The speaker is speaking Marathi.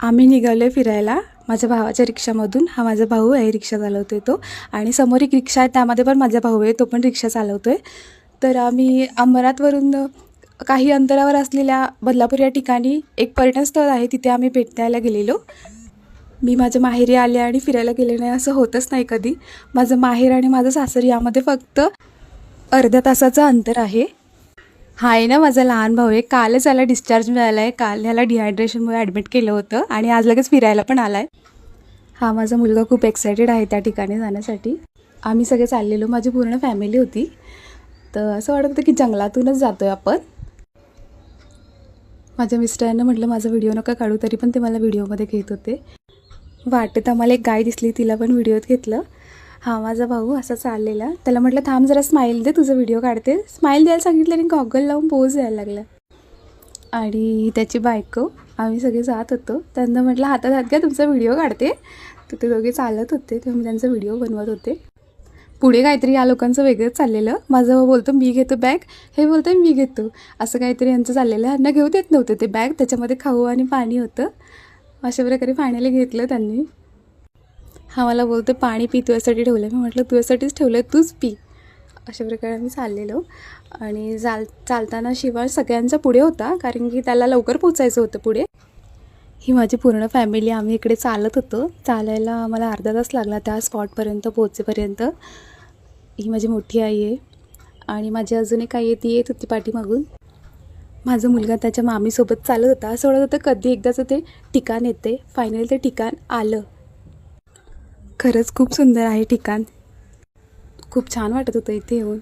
आम्ही निघालो फिरायला माझ्या भावाच्या रिक्षामधून. हा माझा भाऊ आहे, रिक्षा चालवतोय तो. आणि समोर एक रिक्षा आहे, त्यामध्ये पण माझा भाऊ आहे, तो पण रिक्षा चालवतोय. तर आम्ही अंबरनाथवरून काही अंतरावर असलेल्या बदलापूर या ठिकाणी एक पर्यटन स्थळ आहे, तिथे आम्ही भेट द्यायला गेलेलो. मी माझ्या माहेरी आले आणि फिरायला गेले नाही असं होतच नाही कधी. माझं माहेर आणि माझं सासर यामध्ये फक्त अर्ध्या तासाचं अंतर आहे. हा आहे ना माझा लहान भाऊ आहे. कालच याला डिस्चार्ज मिळाला आहे. काल ह्याला डिहायड्रेशनमुळे ॲडमिट केलं होतं आणि आज लगेच फिरायला पण आला आहे. हा माझा मुलगा खूप एक्सायटेड आहे त्या ठिकाणी जाण्यासाठी. आम्ही सगळे चाललेलो, माझी पूर्ण फॅमिली होती. तर असं वाटत होतं की जंगलातूनच जातो आहे आपण. माझ्या मिस्टरांना म्हटलं माझा व्हिडिओ नका काढू, तरी पण ते मला व्हिडिओमध्ये घेत होते. वाटेत आम्हाला एक गाय दिसली, तिला पण व्हिडिओत घेतलं. हा माझा भाऊ असा चाललेला. त्याला म्हटलं थांब जरा स्माईल दे, तुझा व्हिडिओ काढते. स्माईल द्यायला सांगितलं आणि गॉगल लावून पोज द्यायला लागला. आणि त्याची बायको, आम्ही सगळे जात होतो. त्यांना म्हटलं हातात हात घ्या, तुमचा व्हिडिओ काढते. तर ते दोघे चालत होते, तेव्हा मी त्यांचा व्हिडिओ बनवत होते. पुढे काहीतरी या लोकांचं वेगळंच चाललेलं. माझा भाऊ बोलतो मी घेतो बॅग, हे बोलतो मी घेतो. असं काहीतरी यांचं चाललेलं. ह्यांना घेऊ देत नव्हते ते बॅग, त्याच्यामध्ये खाऊ आणि पाणी होतं. अशा प्रकारे पाण्याला घेतलं त्यांनी. हा मला बोलतो पाणी पी, तुझ्यासाठी ठेवलं. मी म्हटलं तुझ्यासाठीच ठेवलं, तूच पी. अशा प्रकारे आम्ही चाललेलो. आणि चालताना शिवाय सगळ्यांचा पुढे होता, कारण की त्याला लवकर पोचायचं होतं पुढे. ही माझी पूर्ण फॅमिली, आम्ही इकडे चालत होतो. चालायला आम्हाला अर्धा तास लागला त्या स्पॉटपर्यंत पोहोचेपर्यंत. ही माझी मोठी आई आहे आणि माझी अजून एक आई आहे, ती येत होती पाठीमागून. माझा मुलगा त्याच्या मामीसोबत चालत होता. असं वाटत होतं कधी एकदाचं ते ठिकाण येते. फायनली ते ठिकाण आलं. खरंच खूप सुंदर आहे ठिकाण. खूप छान वाटत होतं इथे येऊन.